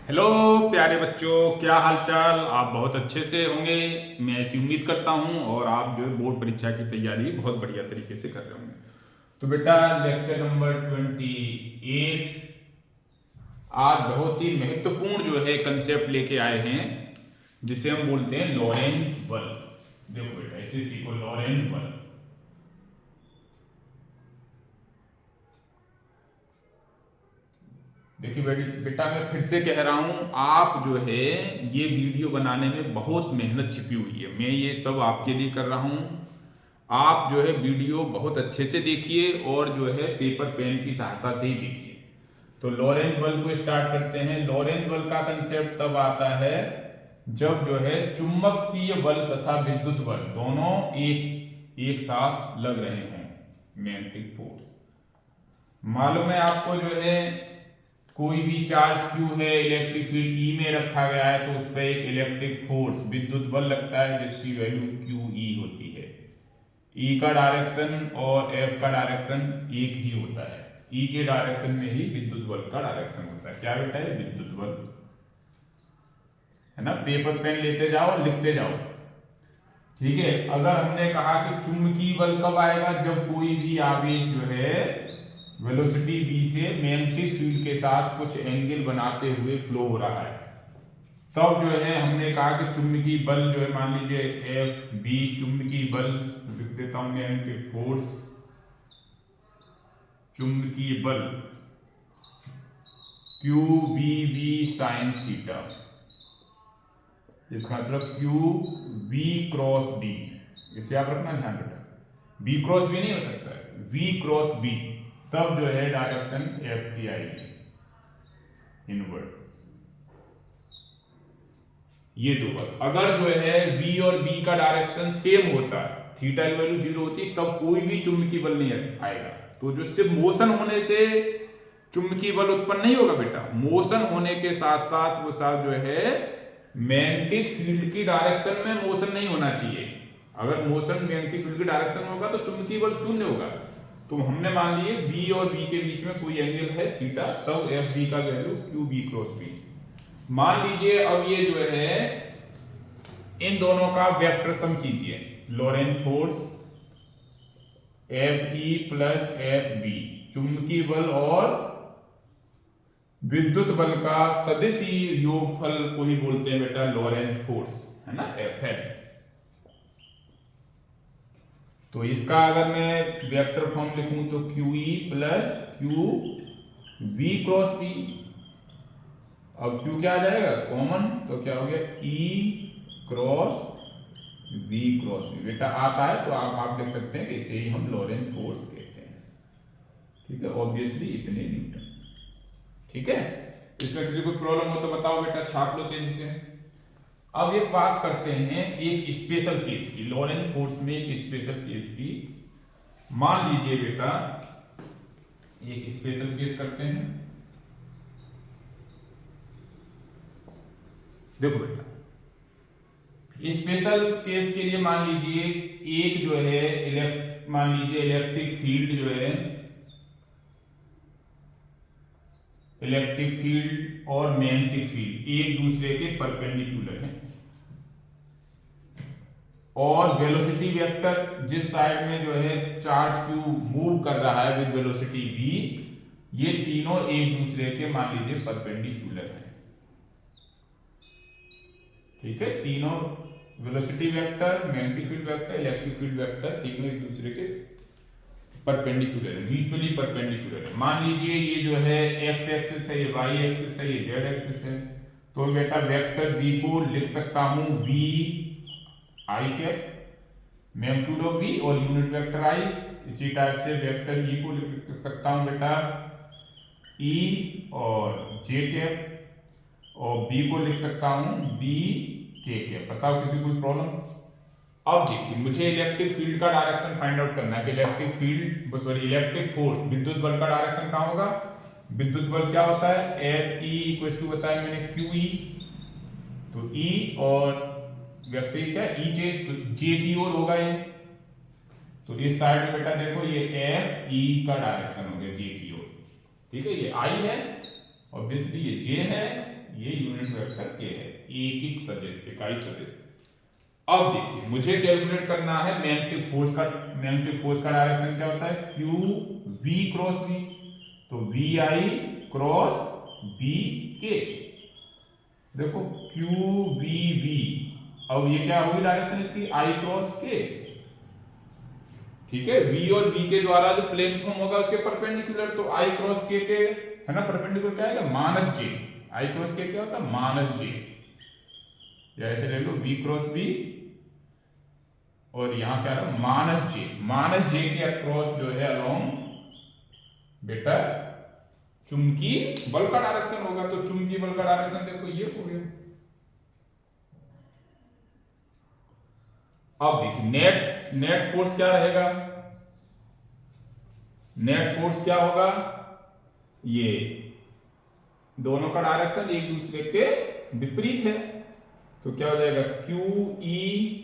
Hello प्यारे बच्चों, क्या हालचाल। आप बहुत अच्छे से होंगे, मैं ऐसी उम्मीद करता हूं। और आप जो है बोर्ड परीक्षा की तैयारी बहुत बढ़िया तरीके से कर रहे होंगे। तो बेटा लेक्चर नंबर 28 आज बहुत ही महत्वपूर्ण जो है कंसेप्ट लेके आए हैं, जिसे हम बोलते हैं लॉरेंट बल। देखो बेटा इसे सीखो, लॉरेंट बल। देखिए बेटा मैं फिर से कह रहा हूं, आप जो है ये वीडियो बनाने में बहुत मेहनत छिपी हुई है। मैं ये सब आपके लिए कर रहा हूं। आप जो है वीडियो बहुत अच्छे से देखिए और जो है पेपर पेन की सहायता से ही देखिए। तो लॉरेंट बल को स्टार्ट करते हैं। लॉरेंट बल का कंसेप्ट तब आता है जब जो है चुंबकीय बल तथा विद्युत बल दोनों एक साथ लग रहे हों, मैग्नेटिक फोर्स। मालूम है आपको जो है कोई भी चार्ज Q है, इलेक्ट्रिक फील्ड E में रखा गया है, तो उस पर एक इलेक्ट्रिक फोर्स विद्युत बल लगता है जिसकी वैल्यू QE होती है। E का डायरेक्शन और F का डायरेक्शन एक ही होता है। E के डायरेक्शन में ही विद्युत बल का डायरेक्शन होता है। क्या बेटा है? विद्युत बल, है ना। पेपर पेन लेते जाओ, लिखते जाओ, ठीक है। अगर हमने कहा कि चुंबकीय बल कब आएगा, जब कोई भी आवेश जो है वेलोसिटी v से मैग्नेटिक फील्ड के साथ कुछ एंगल बनाते हुए फ्लो हो रहा है, तब जो है हमने कहा कि चुंबकीय बल जो है, मान लीजिए एफ बी चुंबकीय बल, लिख देता हूं मैग्नेटिक फोर्स, चुंबकीय बल क्यू बी साइन थीटा, इसका मतलब क्यू वी क्रॉस बी। इसे आप रखना ध्यान बेटा, बी क्रॉस बी नहीं हो सकता है, वी क्रॉस बी। तब जो है डायरेक्शन एफ की आएगी इनवर्ड। ये दो बार अगर जो है बी और बी का डायरेक्शन सेम होता, थीटा की वैल्यू 0 होती, तब कोई भी चुंबकीय बल नहीं आएगा। तो जो सिर्फ मोशन होने से चुंबकीय बल उत्पन्न नहीं होगा बेटा, मोशन होने के साथ साथ वो साथ जो है मैग्नेटिक फील्ड की डायरेक्शन में मोशन नहीं होना चाहिए। अगर मोशन मैग्नेटिक फील्ड की डायरेक्शन में होगा तो चुंबकीय बल शून्य होगा। तो हमने मान लिए बी और बी के बीच में कोई एंगल है थीटा, तब एफ बी का value Q B cross B. मान लीजिए अब ये जो है इन दोनों का वेक्टर सम कीजिए, Lorentz force F E plus F B, चुंबकीय बल और विद्युत बल का सदिशी योगफल को ही बोलते हैं बेटा लॉरेंट फोर्स, है ना, एफ है। तो इसका अगर मैं वेक्टर फॉर्म लिखूं तो Q E plus Q V cross B. अब क्यू क्या आ जाएगा कॉमन, तो क्या हो गया E cross V cross B. बेटा आता है तो आप देख सकते हैं कि इसे ही हम लॉरेंट फोर्स कहते हैं, ठीक है। ऑब्वियसली इतने न्यूटन, ठीक है। इसमें किसी को प्रॉब्लम हो तो बताओ बेटा, छाप लो तेजी से। अब एक बात करते हैं एक स्पेशल केस की, लॉरेंट फोर्स में एक स्पेशल केस की। मान लीजिए बेटा एक स्पेशल केस करते हैं। देखो बेटा स्पेशल केस के लिए मान लीजिए एक जो है मान लीजिए इलेक्ट्रिक फील्ड जो है, इलेक्ट्रिक फील्ड और मैग्नेटिक फील्ड एक दूसरे के परपेंडिकुलर हैं, और वेलोसिटी वेक्टर जिस साइड में जो है चार्ज क्यू मूव कर रहा है विद वेलोसिटी v, ये तीनों एक दूसरे के मान लीजिए परपेंडिकुलर हैं, ठीक है। तीनों velocity vector, magnetic field vector, electric field vector तीनों एक दूसरे के परपेंडिकुलर है, म्यूचुअली परपेंडिकुलर है। मान लीजिए ये जो है एक्स एक्सिस है, ये वाई एक्सिस है, ये जेड एक्सिस है। तो बेटा वेक्टर v को लिख सकता हूं v I cap, magnitude of v और यूनिट वेक्टर i। इसी टाइप से वेक्टर e को लिख सकता हूं बेटा e और j कैप, और b को लिख सकता हूं b k कैप। बताओ किसी कोई प्रॉब्लम? अब देखिए मुझे इलेक्ट्रिक फील्ड का डायरेक्शन फाइंड आउट करना है कि electric field sorry electric force विद्युत बल का डायरेक्शन कहां होगा। विद्युत बल क्या होता है, एफ ई इक्वल टू बताया मैंने क्यू ई, तो ई और वेक्टर क्या ई जे, तो जे की ओर होगा ये। तो इस साइड में बेटा देखो ये एफ ई का डायरेक्शन हो गया जे की ओर, ठीक है। ये आई है, ऑब्वियसली ये जे है, ये यूनिट वेक्टर के है, एक सदिश, इकाई सदिश। अब देखिए मुझे कैलकुलेट करना है मैग्नेटिक फोर्स का। मैग्नेटिक फोर्स का डायरेक्शन क्या होता है, क्यू वी क्रॉस बी, तो वी आई क्रॉस बी के। देखो क्यू वी वी, अब ये क्या होगी डायरेक्शन इसकी, आई क्रॉस के। ठीक है, वी और बी के द्वारा जो प्लेन फॉर्म होगा उसके परपेंडिकुलर, तो आई क्रॉस के है ना, परपेंडिकुलर क्या आएगा, माइनस जे। आई क्रॉस के क्या होता है, माइनस जे, या ऐसे ले लो वी क्रॉस बी और यहां क्या रहा, माइनस जे। माइनस जे के अक्रॉस जो है अलोंग बेटा चुंबकीय बल का डायरेक्शन होगा। तो चुंबकीय बल का डायरेक्शन देखो ये हो गया। अब देखिए नेट फोर्स क्या रहेगा, नेट फोर्स क्या होगा, ये दोनों का डायरेक्शन एक दूसरे के विपरीत है, तो क्या हो जाएगा, क्यू ई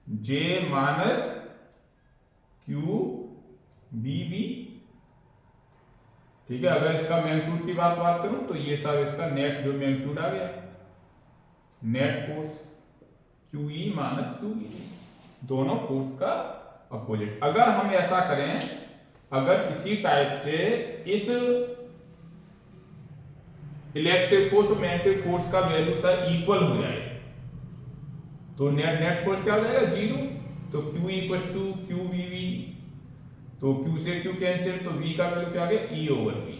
जे माइनस क्यू बी बी। ठीक है, अगर इसका मैग्नीट्यूड की बात करूं तो ये सब इसका नेट जो मैग्नीट्यूड आ गया, net force Q E minus Q B, दोनों फोर्स का अपोजिट। अगर हम ऐसा करें, अगर किसी टाइप से इस इलेक्ट्रिक फोर्स और मैग्नेटिक फोर्स का वैल्यू सर इक्वल हो जाए तो नेट फोर्स क्या हो जाएगा, जीरो। तो Q equal to Q V V, तो Q से Q कैंसिल, तो V का वैल्यू क्या आ गया, E ओवर V।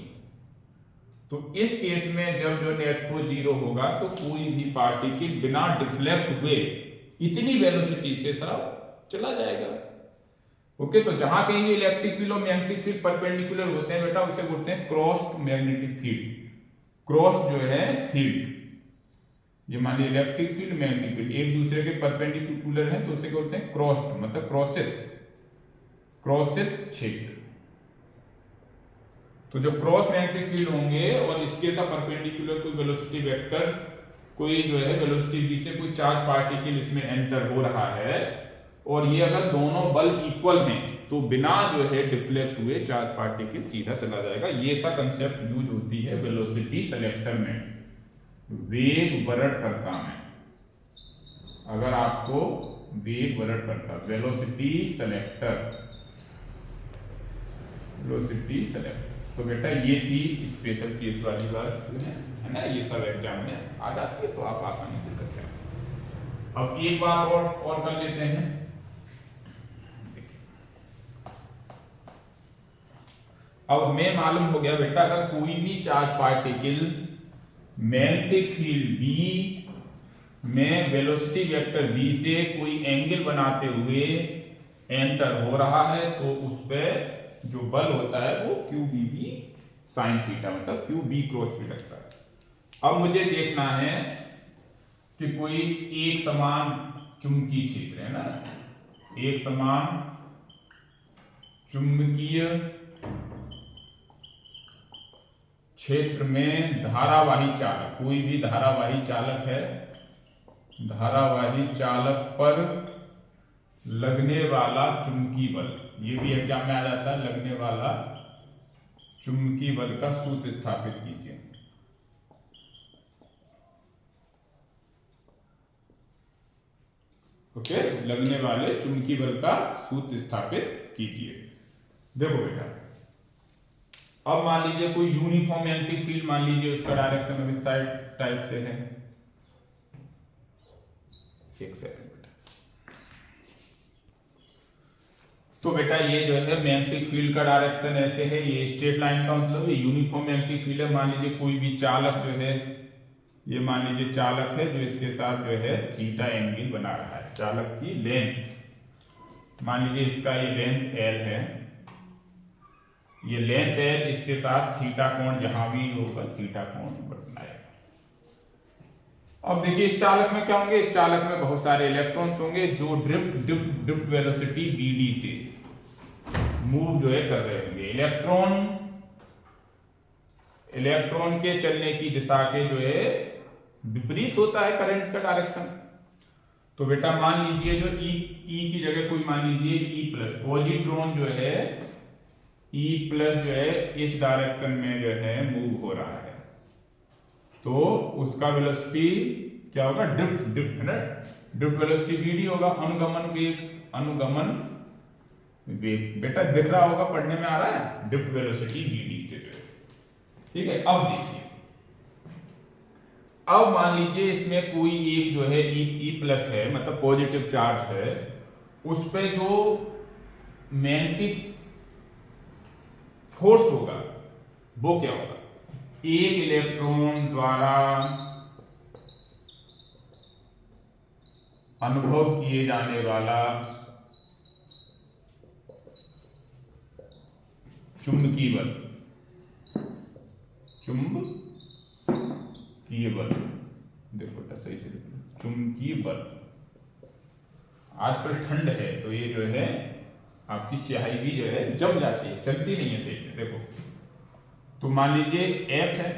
तो इस केस में जब जो नेट फोर्स जीरो होगा तो कोई भी पार्टिकल बिना डिफ्लेक्ट हुए इतनी वेलोसिटी से सर चला जाएगा। ओके, तो जहां कहीं भी इलेक्ट्रिक फील्ड और मैग्नेटिक फील्ड परपेंडिकुलर होते हैं बेटा, उसे बोलते हैं क्रॉस्ड मैग्नेटिक फील्ड। क्रॉस जो है फील्ड, ये मान लीजिए इलेक्ट्रिक फील्ड मैग्नेटिक फील्ड एक दूसरे के परपेंडिकुलर है तो उसे बोलते हैं क्रॉस्ड, मतलब क्रॉसित क्षेत्र। तो जो क्रॉस मैग्नेटिक फील्ड होंगे और इसके साथ परपेंडिकुलर कोई वेलोसिटी वेक्टर, कोई जो है वेलोसिटी v से कोई चार्ज पार्टिकल इसमें एंटर हो रहा है, और ये अगर दोनों बल इक्वल हैं तो बिना जो है डिफ्लेक्ट हुए चार्ज पार्टिकल सीधा चला जाएगा। ये सा कंसेप्ट यूज होती है वेलोसिटी सेलेक्टर में, वेग वर्णनकर्ता में। अगर आपको वेग वर्णनकर्ता, वेलोसिटी सेलेक्टर, तो बेटा ये थी स्पेशल केस वाली बात है ना, ये सब एग्जाम में आ जाती है तो आप आसानी से कर सकते। अब एक बात और कर लेते हैं। अब हमें मालूम हो गया बेटा, अगर कोई भी charge particle magnetic field B में वेलोसिटी वेक्टर v से कोई एंगल बनाते हुए एंटर हो रहा है तो उस पर जो बल होता है वो Q B B sine theta, मतलब क्यू बी क्रॉस भी लगता है। अब मुझे देखना है कि कोई एक समान चुंबकीय क्षेत्र है ना, एक समान चुंबकीय क्षेत्र में धारावाही चालक, कोई भी धारावाही चालक है, धारावाही चालक पर लगने वाला चुंबकीय बल, ये भी एग्जाम में आ जाता है, लगने वाला चुंबकीय बल का सूत्र स्थापित कीजिए। ओके, लगने वाले चुंबकीय बल का सूत्र स्थापित कीजिए। देखो बेटा, अब मान लीजिए कोई यूनिफॉर्म मैग्नेटिक फील्ड, मान लीजिए उसका डायरेक्शन इस साइड टाइप से है। एक सेकंड बेटा, तो बेटा ये जो है मैग्नेटिक फील्ड का डायरेक्शन ऐसे है, ये स्ट्रेट लाइन का मतलब है यूनिफॉर्म मैग्नेटिक फील्ड है। मान लीजिए कोई भी चालक जो है, ये मान लीजिए चालक है जो इसके साथ जो है थीटा एंगल बना रहा है। चालक की लेंथ, मान लीजिए इसका ये लेंथ L है, ये लेंथ L, इसके साथ थीटा कोण जहां भी होगा थीटा कोण बनाएगा। अब देखिए इस चालक में क्या होंगे, इस चालक में बहुत सारे इलेक्ट्रॉन्स होंगे जो ड्रिफ्ट वेलोसिटी vd से मूव जो है कर रहे होंगे। इलेक्ट्रॉन के चलने की दिशा के जो है विपरीत होता है करंट का डायरेक्शन। तो बेटा मान लीजिए जो E की जगह कोई मान लीजिए E+, पॉजिट्रॉन जो है E+ जो है इस डायरेक्शन में जो है मूव हो रहा है। तो उसका वेलोसिटी क्या होगा, ड्रिफ्ट ड्रिफ्ट है ना, ड्रिफ्ट वेलोसिटी vd होगा। अनुगमन वेग, अनुगमन वेग बेटा दिख रहा होगा, पढ़ने में आ रहा है, ड्रिफ्ट वेलोसिटी vd से जो है, ठीक है। अब देखिए, अब मान लीजिए इसमें कोई एक जो है E प्लस है, मतलब पॉजिटिव चार्ज है, उस पे जो मैग्नेटिक फोर्स होगा वो क्या होगा, एक इलेक्ट्रॉन द्वारा अनुभव किए जाने वाला चुंबकीय बल, चुंबकीय बल, देखो बेटा सही से चुंबकीय बल। आजकल ठंड है तो ये जो है आपकी स्याही भी जो है जम जाती है, चलती नहीं है सही से। देखो तो मान लीजिए F है,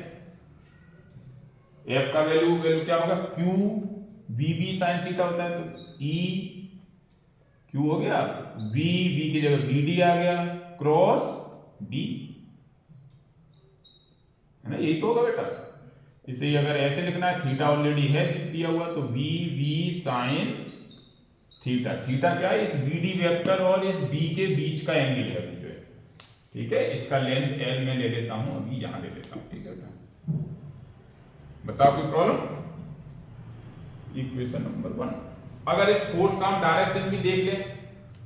F का वैल्यू क्या होगा, Q VB sin थीटा होता है, तो E Q हो गया, V की जगह VD आ गया, क्रॉस D है ना, यही तो होगा बेटा। इसे अगर ऐसे लिखना है, थीटा ऑलरेडी है दिया हुआ, तो VB sin थीटा, थीटा क्या है, इस BD वेक्टर और इस B के बीच का एंगल है अभी जो है, ठीक है। इसका लेंथ L मैं ले लेता हूं, अभी यहां ले लेता हूं, ठीक है बेटा। बताओ कोई प्रॉब्लम। इक्वेशन नंबर 1, अगर इस फोर्स का हम डायरेक्शन भी देख ले,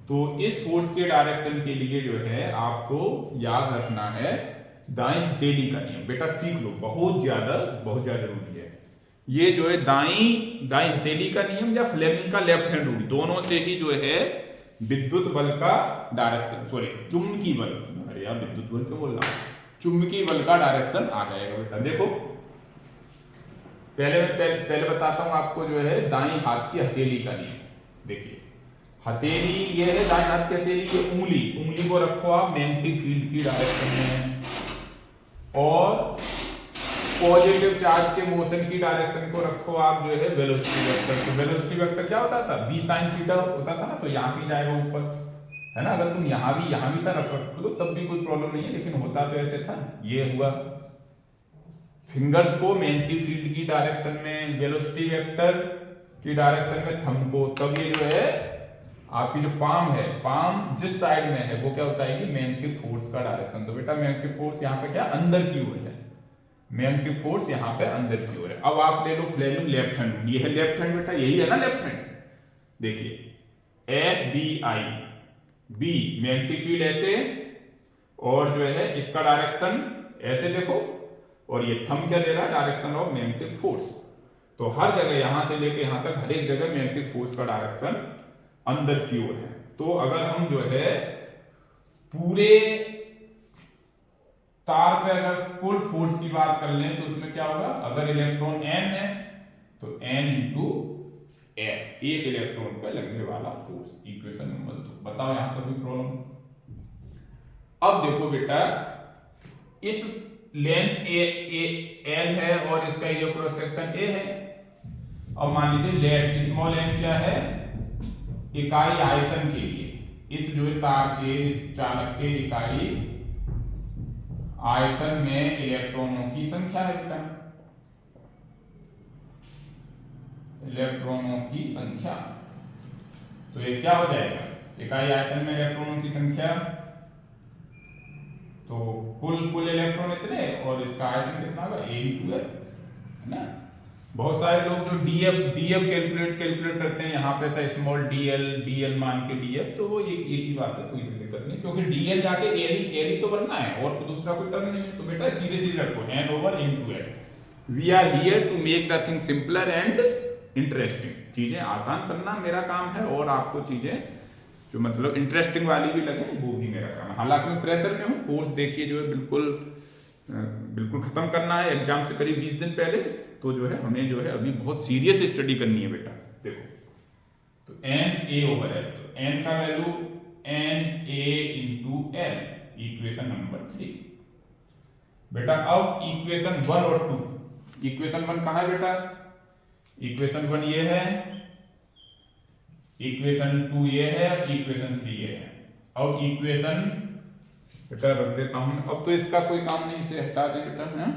तो इस फोर्स के डायरेक्शन के लिए जो है आपको याद रखना है दाएं हथेली का नियम। बेटा सीख लो, बहुत ज्यादा जरूरी है ये जो है दाएं हथेली का नियम या फ्लेमिंग का लेफ्ट हैंड रूल, दोनों से ही जो है विद्युत बल का डायरेक्शन, सॉरी चुंबकीय बल, अरे यार विद्युत बल क्यों बोल रहा हूं, चुंबकीय बल का डायरेक्शन आ जाएगा बेटा। देखो पहले बताता हूं आपको जो है दाएं हाथ की हथेली का नियम। देखिए हथेली ये है दाएं हाथ की हथेली की उंगली को रखो आप मैग्नेटिक फील्ड की डायरेक्शन में, और पॉजिटिव चार्ज के मोशन की डायरेक्शन को रखो आप जो है वेलोसिटी वेक्टर। तो वेलोसिटी वेक्टर क्या होता था, v sin थीटा होता था ना, तो यहाँ भी जाएगा ऊपर, है ना। अगर तुम यहाँ भी सर रख लो तब भी कोई प्रॉब्लम नहीं है, लेकिन होता तो ऐसे था, ये हुआ। फिंगर्स को मैग्नेटिक फील्ड की डायरेक्शन में, वेलोसिटी वेक्टर की डायरेक्शन में थंब को, तब ये जो है आपकी जो पाम है, पाम जिस साइड में है वो क्या होता है कि मैग्नेटिक फोर्स का डायरेक्शन। तो बेटा मैग्नेटिक फोर्स यहाँ पे क्या अंदर की ओर है, मैग्नेटिक फोर्स यहाँ पे अंदर की ओर है। अब आप ले लो फ्लेमिंग लेफ्ट हैंड, ये है लेफ्ट हैंड बेटा, यही है ना लेफ्ट हैंड। देखिए FBI, B मैग्नेटिक फील्ड ऐसे, और जो है इसका डायरेक्शन ऐसे देखो, और ये थंब क्या दे रहा है, डायरेक्शन ऑफ मैग्नेटिक फोर्स। तो हर जगह यहां से लेके यहां तक हर एक जगह मैग्नेटिक फोर्स का डायरेक्शन अंदर की ओर है। तो अगर हम जो है पूरे तार पे अगर कुल फोर्स की बात कर लें तो उसमें क्या होगा, अगर इलेक्ट्रॉन n है तो n इंटू F, एक इलेक्ट्रॉन पे लगने वाला फोर्स। इक्वेशन नंबर 2, बताओ यहां तक कोई प्रॉब्लम। अब देखो बेटा इस लेंथ L है और इसका ये क्रॉस सेक्शन A है। अब मान लीजिए लेंथ स्मॉल n क्या है, इकाई आयतन के लिए, इस जो तार के इस चालक के इकाई आयतन में इलेक्ट्रॉनों की संख्या है बेटा, इलेक्ट्रॉनों की संख्या। तो ये क्या हो जाएगा, इकाई आयतन में इलेक्ट्रॉनों की संख्या, तो कुल इलेक्ट्रॉन इतने और इसका आयतन कितना होगा A/L, है ना। बहुत सारे लोग जो डीएफ कैलकुलेट करते हैं, यहाँ पे ऐसा स्मॉल डीएल मान के डीएफ, तो वो एक ही बात है, कोई दिक्कत नहीं, क्योंकि डीएल जाके एल तो बनना है और तो दूसरा कोई टर्म नहीं है। तो बेटा सीधे रखो n/L। We are here to make the thing simpler and interesting, चीजें आसान करना मेरा काम है, और आपको चीजें जो मतलब इंटरेस्टिंग वाली भी लगे वो भी मेरा काम है। हालांकि मैं प्रेशर में हूँ, कोर्स देखिए जो है बिल्कुल खत्म करना है एग्जाम से करीब 20 दिन पहले, तो जो है हमें जो है अभी बहुत सीरियस स्टडी करनी है बेटा। देखो तो NA/L, तो n का वैल्यू NA/L, इक्वेशन नंबर 3 बेटा। अब इक्वेशन 1 और 2, इक्वेशन 1 कहां है बेटा, इक्वेशन 1 ये है, इक्वेशन 2 ये है, इक्वेशन 3 ये है। अब इक्वेशन बेटा रख देता हूं, अब तो इसका कोई काम नहीं, इसे हटा दें बेटा, है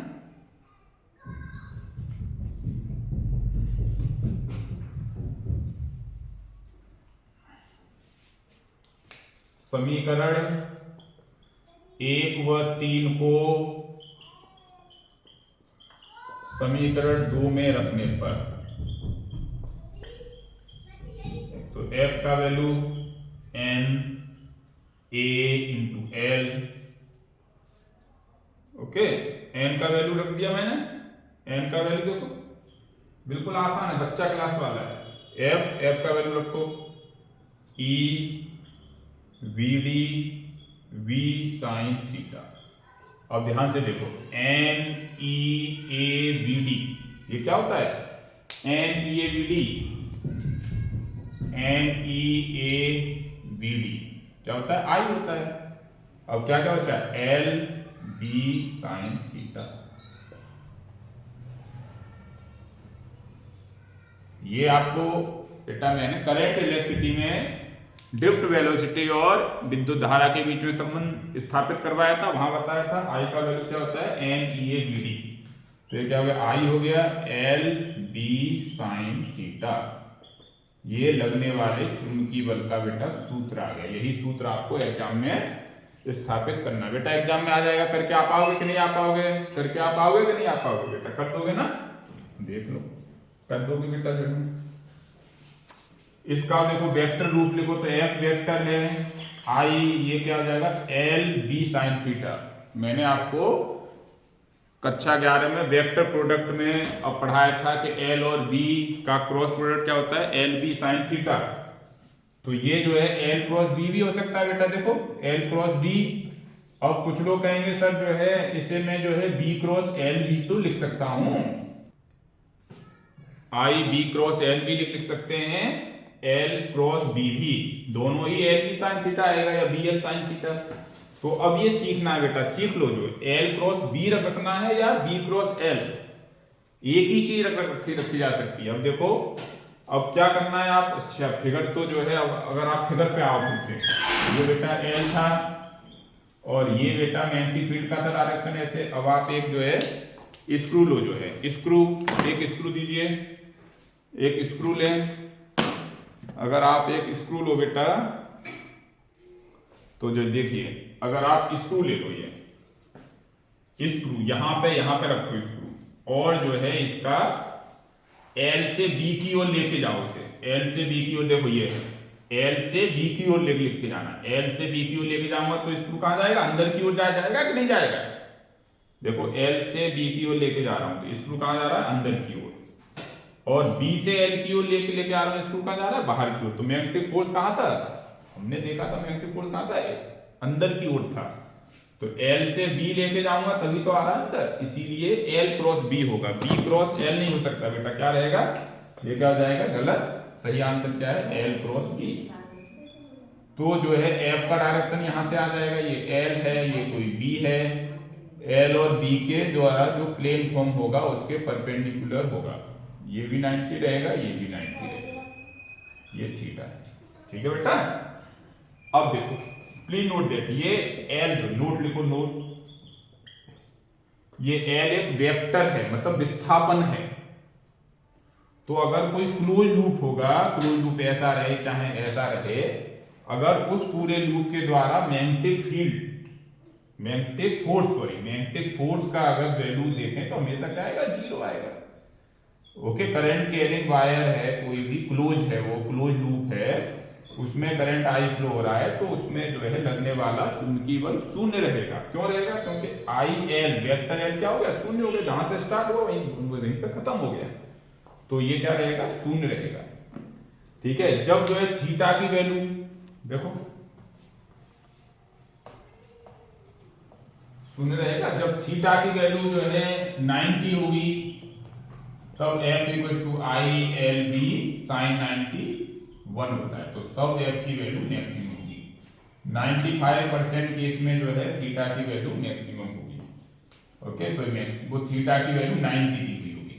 समीकरण 1 व 3 को समीकरण 2 में रखने पर तो f का value n a into L, okay, n का वैल्यू रख दिया मैंने। n का वैल्यू देखो बिल्कुल आसान है, बच्चा क्लास वाला है। f का वैल्यू रखो e V D v sine theta. अब ध्यान से देखो n e a v d, ये क्या होता है? n e a v d, n e a v d क्या होता है? i होता है। अब क्या क्या बचा? l b sine theta. ये आपको बेटा मैंने करंट इलेक्ट्रिसिटी में ड्रिफ्ट वेलोसिटी और विद्युत धारा के बीच में संबंध स्थापित करवाया था, वहां बताया था आई का वैल्यू क्या होता है? N E A B D. तो ये क्या हो गया? आई हो गया एल बी साइन थीटा। ये लगने वाले चुंबकीय बल का बेटा सूत्र आ गया। यही सूत्र आपको एग्जाम में स्थापित करना है बेटा। एग्जाम में आ जाएगा। करके आ पाओगे कि नहीं आ पाओगे? करके आ पाओगे कि नहीं आ पाओगे बेटा? कर दोगे ना? देख लो, कर दोगे बेटा जरूर। इसका देखो वेक्टर रूप लिखो तो एफ वेक्टर है, आई ये क्या हो जाएगा? L B sine theta. मैंने आपको कक्षा 11 में वेक्टर प्रोडक्ट में अब पढ़ाया था कि एल और बी का क्रॉस प्रोडक्ट क्या होता है? L B sine theta. तो ये जो है एल क्रॉस बी भी हो सकता है बेटा। देखो एल क्रॉस बी। अब कुछ लोग कहेंगे सर जो है इसे मैं जो है बी क्रॉस एल बी तो लिख सकता हूं, आई बी क्रॉस एल बी लिख सकते हैं, एल क्रॉस बी भी, दोनों ही एल बी साइन थीटा आएगा या बी एल साइन थीटा। तो अब ये सीखना है बेटा, सीख लो जो एल क्रॉस बी रखना है या बी क्रॉस एल, एक ही चीज रखी जा सकती है। अब देखो अब क्या करना है आप, अच्छा फिगर तो जो है अगर आप फिगर पे आओ फिर से, ये बेटा एल था और ये बेटा मैग्नेटिक फील्ड का था डायरेक्शन ऐसे। अब आप एक जो है स्क्रू लो, जो है स्क्रू, एक स्क्रू दीजिए, एक स्क्रू लें। अगर आप एक स्क्रू लो बेटा तो जो देखिए अगर आप स्क्रू ले लो, ये स्क्रू यहां पे रखो स्क्रू, और जो है इसका L से B की ओर लेके जाओ इसे, L से B की ओर। देखो ये L से B की ओर लेके जाना, L से B की ओर लेके जाऊंगा तो स्क्रू कहां जाएगा? अंदर की ओर जाएगा कि नहीं जाएगा? देखो L से B की ओर लेके जा रहा हूं तो स्क्रू कहां जा रहा है? अंदर की ओर। और B से L की ओर लेके आ रहा हूं, स्क्रू कहां जा रहा है? बाहर की ओर। तो मैग्नेटिक फोर्स कहां था? हमने देखा था मैग्नेटिक फोर्स कहां था? अंदर की ओर था। तो L से B लेके जाऊंगा तभी तो आ रहा है अंदर, इसीलिए L क्रॉस B होगा, B क्रॉस L नहीं हो सकता बेटा। क्या रहेगा? ये क्या हो जाएगा? गलत। सही आंसर क्या है? L cross B। तो जो है F का डायरेक्शन यहां से आ जाएगा, ये L है, ये कोई B है। L और B के द्वारा जो प्लेन फॉर्म होगा उसके परपेंडिकुलर होगा। ये भी 90 रहेगा, ये भी 90 रहेगा, ये थीटा है। ठीक है बेटा। अब देखो प्लीज नोट दैट ये L जो, नोट लिखो नोट, ये L एक वेक्टर है, मतलब विस्थापन है। तो अगर कोई क्लोज लूप होगा, क्लोज लूप ऐसा रहे चाहे ऐसा रहे, अगर उस पूरे लूप के द्वारा मैग्नेटिक फील्ड, मैग्नेटिक फोर्स का अगर वैल्यू देखें तो हमेशा क्या आएगा? 0 आएगा। ओके, करंट कैरिंग वायर है, कोई भी क्लोज है, वो क्लोज लूप है, उसमें करंट आई फ्लो हो रहा है, तो उसमें जो है लगने वाला चुंबकीय बल शून्य रहेगा। क्यों रहेगा? क्योंकि आई एल वेक्टर एल क्या हो गया? शून्य हो गया। जहां से स्टार्ट हुआ वहीं पे खत्म हो गया, तो ये क्या रहेगा? शून्य रहेगा। ठीक है। जब जो है थीटा की वैल्यू देखो शून्य रहेगा, जब थीटा की वैल्यू जो है 90 होगी तब F equal to I L B sine 91 होता है, तो तब F की वैल्यू मैक्सिमम होगी। 95% केस में जो है थीटा की वैल्यू मैक्सिमम होगी। ओके, तो वो थीटा की वैल्यू 90 दी हुई होगी।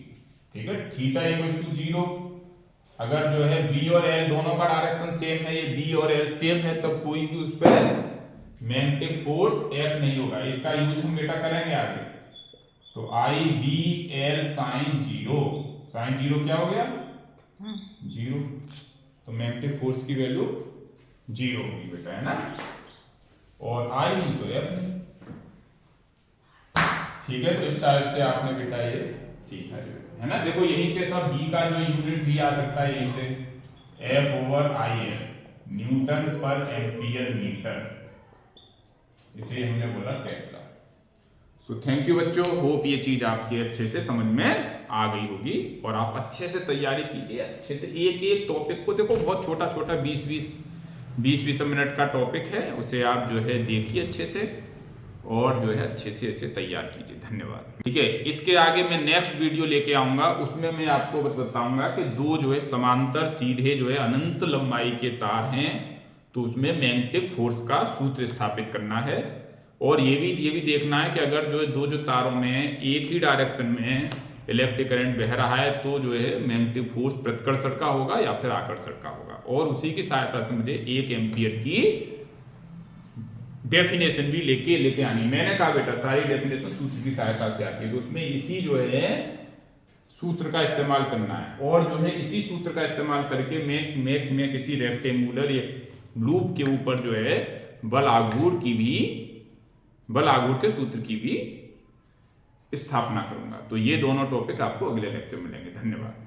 ठीक है। Theta equal to 0। अगर जो है B और L दोनों का डायरेक्शन सेम है, ये B और L सेम है, तब कोई भी उस पर मैग्नेटिक फोर्स एक्ट नहीं होगा। इसका यूज हम बेटा करेंगे आगे। तो आई बी एल साइन 0, साइन 0 क्या हो गया? 0। तो मैग्नेटिक फोर्स की वैल्यू 0 होगी बेटा, है ना। और आई नहीं तो एफ नहीं। ठीक है, तो इस टाइप से आपने बेटा ये सीखा है ना। देखो यहीं से सब बी का जो यूनिट भी आ सकता है, यहीं से F over I L, Newton पर एम्पियर मीटर, इसे हमने बोला टेस्ला। सो थैंक यू बच्चों, होप ये चीज आपके अच्छे से समझ में आ गई होगी और आप अच्छे से तैयारी कीजिए, अच्छे से एक एक टॉपिक को देखो, बहुत छोटा छोटा 20-20 मिनट का टॉपिक है, उसे आप जो है देखिए अच्छे से और जो है अच्छे से इसे तैयार कीजिए। धन्यवाद। ठीक है, इसके आगे मैं नेक्स्ट वीडियो लेके आऊंगा, उसमें मैं आपको बताऊंगा कि दो जो है समांतर सीधे जो है अनंत लंबाई के तार हैं, तो उसमें मैग्नेटिक फोर्स का सूत्र स्थापित करना है। और ये भी देखना है कि अगर जो है दो तारों में एक ही डायरेक्शन में इलेक्ट्रिक करंट बह रहा है तो जो है मैग्नेटिक फोर्स प्रतिकर्षण का होगा या फिर आकर्षण का होगा, और उसी की सहायता से मुझे 1 एम्पियर की डेफिनेशन भी लेके आनी। मैंने कहा बेटा सारी डेफिनेशन सूत्र की सहायता से आती है, तो उसमें इसी जो है सूत्र का इस्तेमाल करना है, और जो है इसी सूत्र का इस्तेमाल करके मैं किसी रेक्टेंगुलर या लूप के ऊपर जो है बल आघूर्ण के सूत्र की भी स्थापना करूंगा। तो ये दोनों टॉपिक आपको अगले लेक्चर में मिलेंगे। धन्यवाद।